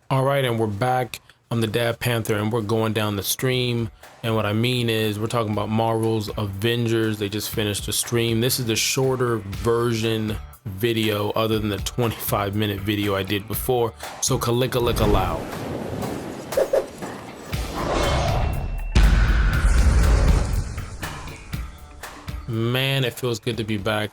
All right, and we're back. I'm the Dadadpanther, and we're going down the stream. And what I mean is, we're talking about Marvel's Avengers. They just finished the stream. This is the shorter version video, other than the 25-minute video I did before. So, kalika loud. Man, it feels good to be back.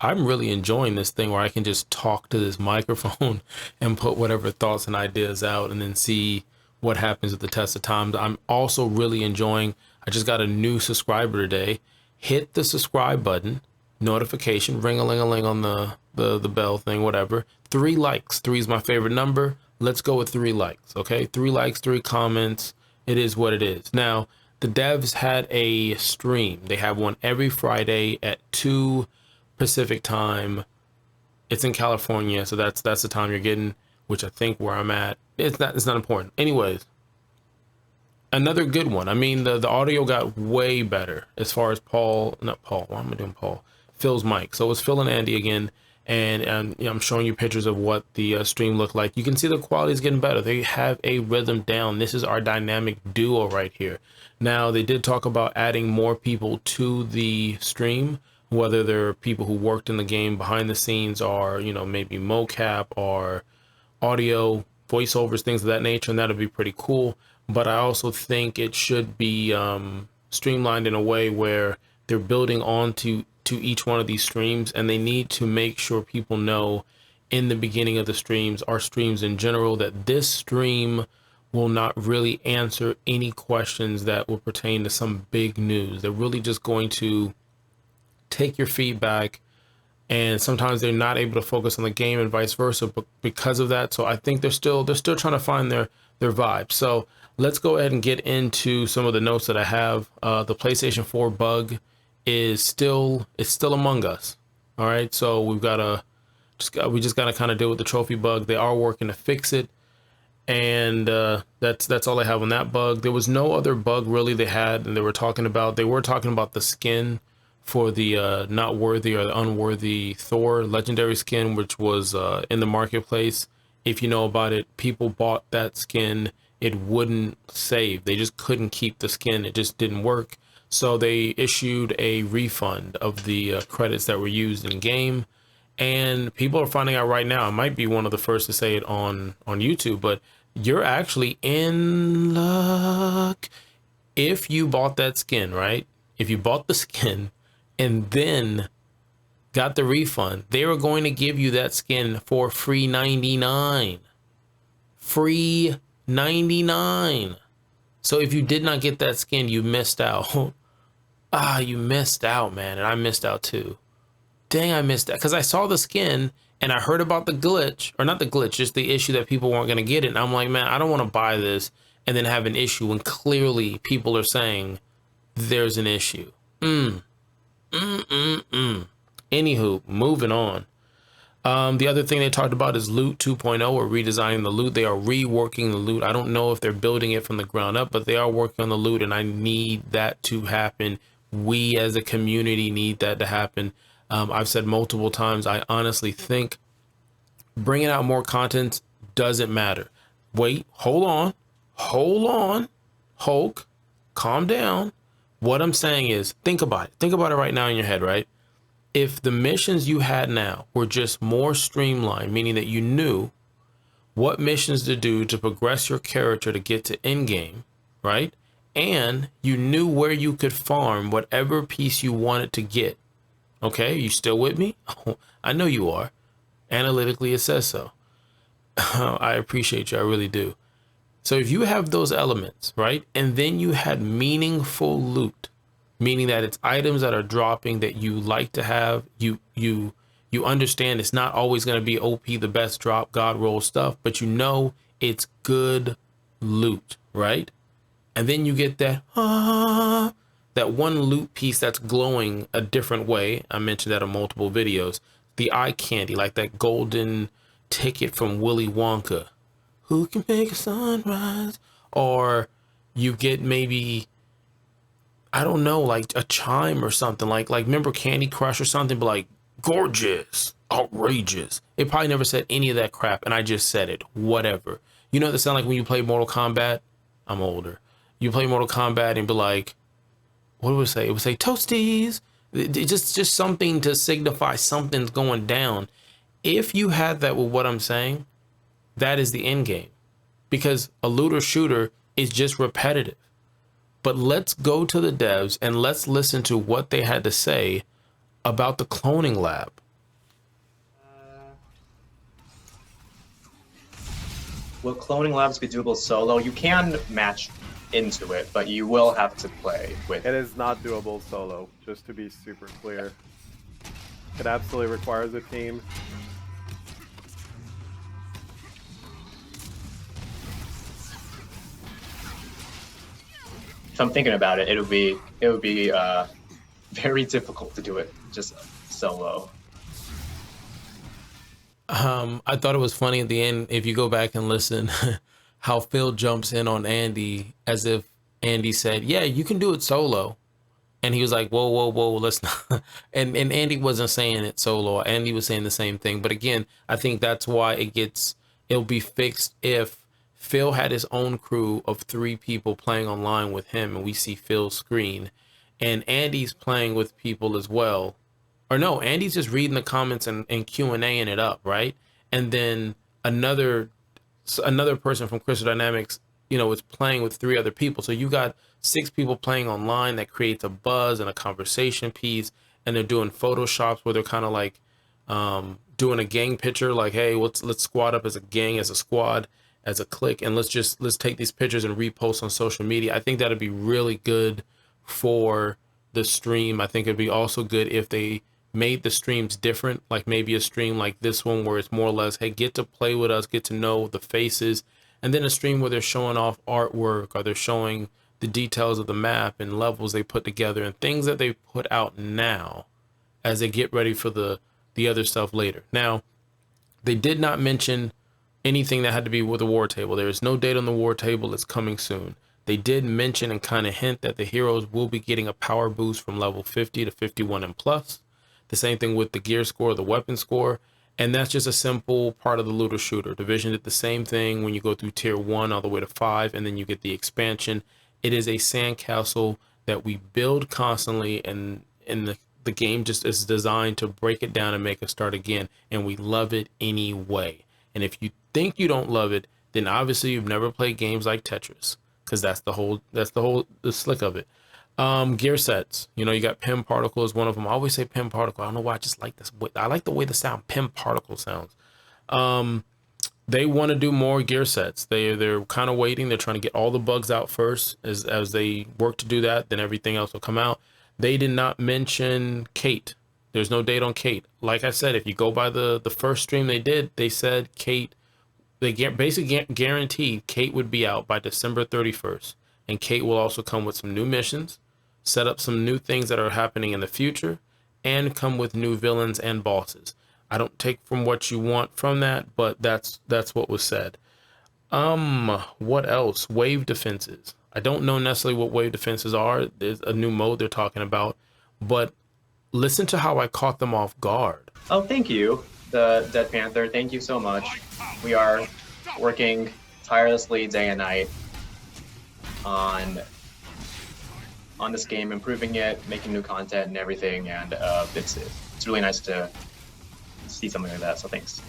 I'm really enjoying this thing where I can just talk to this microphone and put whatever thoughts and ideas out and then see what happens with the test of time. I'm also really enjoying, I just got a new subscriber today. Hit the subscribe button, notification, ring-a-ling-a-ling on the bell thing, whatever. 3 likes. 3 is my favorite number. Let's go with 3 likes, okay? 3 likes, 3 comments. It is what it is. Now, the devs had a stream. They have one every Friday at 2 Pacific time. It's in California, so that's the time you're getting, which I think where I'm at. It's not important. Anyways, another good one. I mean, the audio got way better as far as Paul. Why am I doing Paul? Phil's mic. So it's Phil and Andy again, and you know, I'm showing you pictures of what the stream looked like. You can see the quality is getting better. They have a rhythm down. This is our dynamic duo right here. Now, they did talk about adding more people to the stream, whether they're people who worked in the game behind the scenes, or, you know, maybe mocap or audio, voiceovers, things of that nature, and that'll be pretty cool. But I also think it should be streamlined in a way where they're building on to each one of these streams, and they need to make sure people know in the beginning of the streams, our streams in general, that this stream will not really answer any questions that will pertain to some big news. They're really just going to take your feedback, and sometimes they're not able to focus on the game and vice versa, but because of that. So I think they're still trying to find their vibe. So let's go ahead and get into some of the notes that I have. The PlayStation 4 bug is still among us. All right, so we just gotta kind of deal with the trophy bug. They are working to fix it, and that's all I have on that bug. There was no other bug really they had, and they were talking about the skin for the not worthy or the unworthy Thor legendary skin, which was in the marketplace. If you know about it, people bought that skin. It wouldn't save. They just couldn't keep the skin. It just didn't work. So they issued a refund of the credits that were used in game. And people are finding out right now. I might be one of the first to say it on YouTube, but you're actually in luck if you bought that skin, right? If you bought the skin and then got the refund, they were going to give you that skin for free 99. Free 99. So if you did not get that skin, you missed out. You missed out, man. And I missed out too. Dang, I missed that, because I saw the skin and I heard about the glitch, or not the glitch, just the issue that people weren't going to get it. And I'm like, man, I don't want to buy this and then have an issue when clearly people are saying there's an issue. Anywho, moving on. The other thing they talked about is Loot 2.0, or redesigning the loot. They are reworking the loot. I don't know if they're building it from the ground up, but they are working on the loot, and I need that to happen. We as a community need that to happen. I've said multiple times, I honestly think bringing out more content doesn't matter. Wait, hold on, Hulk, calm down. What I'm saying is, think about it right now in your head, right? If the missions you had now were just more streamlined, meaning that you knew what missions to do to progress your character to get to end game, right? And you knew where you could farm whatever piece you wanted to get. Okay, you still with me? I know you are. Analytically, it says so. I appreciate you. I really do. So if you have those elements, right, and then you had meaningful loot, meaning that it's items that are dropping that you like to have, you understand it's not always going to be OP, the best drop, God roll stuff, but you know it's good loot, right? And then you get that one loot piece that's glowing a different way. I mentioned that in multiple videos. The eye candy, like that golden ticket from Willy Wonka. Who can make a sunrise? Or you get maybe, I don't know, like a chime or something. Like remember Candy Crush or something, but like gorgeous. outrageous. It probably never said any of that crap, and I just said it. Whatever. You know what it sounds like when you play Mortal Kombat? I'm older. You play Mortal Kombat and be like, what would it say? It would say toasties. Just something to signify something's going down. If you had that with what I'm saying, that is the end game, because a looter shooter is just repetitive. But let's go to the devs and let's listen to what they had to say about the cloning lab. Will cloning labs be doable solo? You can match into it, but you will have to play with. It is not doable solo, just to be super clear. It absolutely requires a team. If I'm thinking about it, it would be very difficult to do it just solo. I thought it was funny at the end, if you go back and listen, how Phil jumps in on Andy as if Andy said, yeah, you can do it solo. And he was like, whoa, whoa, whoa, let's not. And Andy wasn't saying it solo. Andy was saying the same thing. But again, I think that's why it'll be fixed if Phil had his own crew of 3 people playing online with him, and we see Phil's screen, and Andy's playing with people as well. Or no, Andy's just reading the comments and Q&A-ing it up, right? And then another person from Crystal Dynamics, is playing with 3 other people. So you got 6 people playing online. That creates a buzz and a conversation piece, and they're doing photoshops where they're kind of like doing a gang picture, like, hey, let's squad up as a gang, as a squad, as a clique, and let's take these pictures and repost on social media. I think that'd be really good for the stream. I think it'd be also good if they made the streams different, like maybe a stream like this one where it's more or less, hey, get to play with us, get to know the faces, and then a stream where they're showing off artwork, or they're showing the details of the map and levels they put together and things that they put out now as they get ready for the other stuff later. Now, they did not mention anything that had to be with the war table. There is no date on the war table. It's coming soon. They did mention and kind of hint that the heroes will be getting a power boost from level 50 to 51 and plus. The same thing with the gear score, the weapon score, and that's just a simple part of the looter shooter. Division did the same thing when you go through tier 1 all the way to 5, and then you get the expansion. It is a sandcastle that we build constantly, and the game just is designed to break it down and make us start again, and we love it anyway. And if you think you don't love it, then obviously you've never played games like Tetris, because that's the slick of it. Gear sets, you got Pim Particle is one of them. I always say Pim Particle. I don't know why, I just like this. I like the way the sound Pim Particle sounds. They want to do more gear sets. They're kind of waiting. They're trying to get all the bugs out first. As they work to do that, then everything else will come out. They did not mention Kate. There's no date on Kate. Like I said, if you go by the first stream they did, they said Kate, they basically guaranteed Kate would be out by December 31st. And Kate will also come with some new missions, set up some new things that are happening in the future, and come with new villains and bosses. I don't take from what you want from that, but that's what was said. What else? Wave defenses. I don't know necessarily what wave defenses are. There's a new mode they're talking about, but listen to how I caught them off guard. Oh, thank you, the Dadadpanther. Thank you so much. We are working tirelessly day and night on this game, improving it, making new content and everything, and it's really nice to see something like that. So thanks.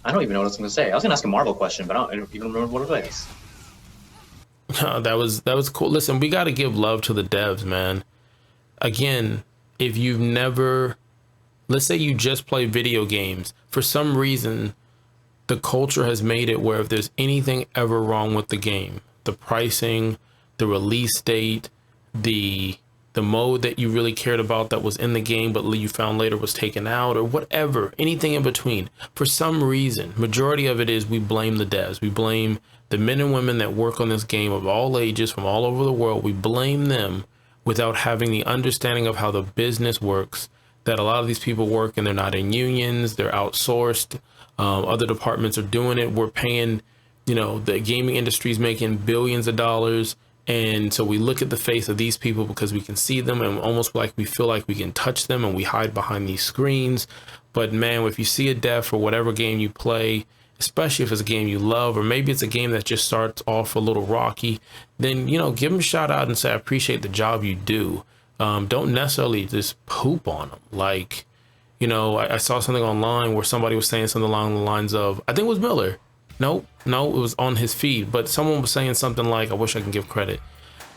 I don't even know what I was going to say. I was going to ask a Marvel question, but I don't even remember what it was. That was cool. Listen, we got to give love to the devs, man. Again, if you've never, let's say you just play video games, for some reason, the culture has made it where if there's anything ever wrong with the game, the pricing, the release date, the mode that you really cared about that was in the game but you found later was taken out, or whatever, anything in between, for some reason, majority of it is we blame the devs. We blame the men and women that work on this game of all ages from all over the world. We blame them without having the understanding of how the business works, that a lot of these people work and they're not in unions, they're outsourced. Other departments are doing it. We're paying, the gaming industry is making billions of dollars, And so we look at the face of these people because we can see them, and almost like we feel like we can touch them, and we hide behind these screens. But man, if you see a dev for whatever game you play, especially if it's a game you love, or maybe it's a game that just starts off a little rocky, then, you know, give them a shout out and say, I appreciate the job you do. Don't necessarily just poop on them. Like, you know, I saw something online where somebody was saying something along the lines of, I think it was Miller. No, it was on his feed, but someone was saying something like, I wish I can give credit.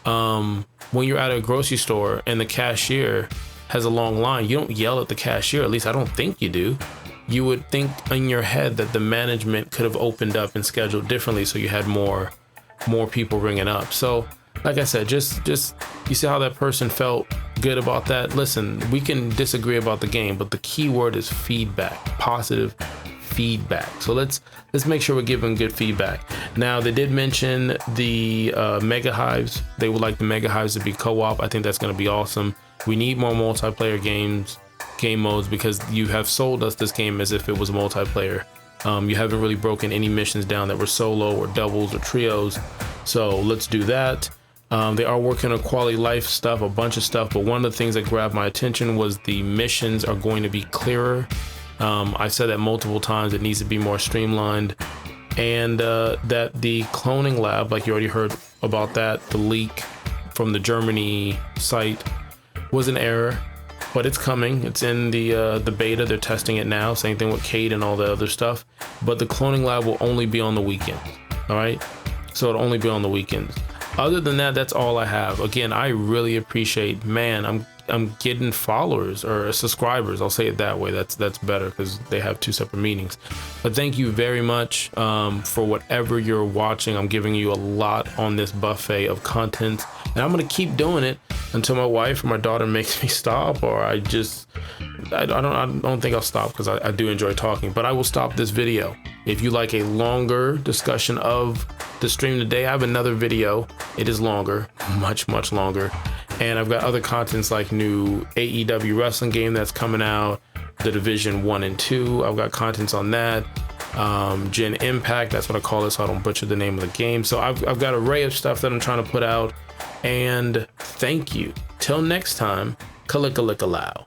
When you're at a grocery store and the cashier has a long line, you don't yell at the cashier. At least I don't think you do. You would think in your head that the management could have opened up and scheduled differently, so you had more people ringing up. So like I said, just you see how that person felt good about that. Listen, we can disagree about the game, but the key word is feedback, positive feedback. So let's make sure we're giving good feedback. Now, they did mention the mega hives. They would like the mega hives to be co-op. I think that's going to be awesome. We need more multiplayer game modes, because you have sold us this game as if it was multiplayer. You haven't really broken any missions down that were solo or doubles or trios. So let's do that. They are working on quality life stuff, a bunch of stuff, but one of the things that grabbed my attention was the missions are going to be clearer. I've said that multiple times. It needs to be more streamlined, and that the cloning lab, like you already heard about that, the leak from the Germany site was an error, but it's coming. It's in the beta. They're testing it now. Same thing with Cade and all the other stuff. But the cloning lab will only be on the weekends. All right, so it'll only be on the weekends. Other than that, that's all I have. Again, I really appreciate, man, I'm getting followers or subscribers. I'll say it that way. That's better, because they have two separate meanings. But thank you very much for whatever you're watching. I'm giving you a lot on this buffet of content, and I'm gonna keep doing it until my wife or my daughter makes me stop, or I don't think I'll stop, because I do enjoy talking. But I will stop this video. If you like a longer discussion of the stream today, I have another video. It is longer, much longer. And I've got other contents like new AEW wrestling game that's coming out, the Division 1 and 2. I've got contents on that. Gen Impact, that's what I call it, so I don't butcher the name of the game. So I've got an array of stuff that I'm trying to put out. And thank you. Till next time, Kalika-lika-low.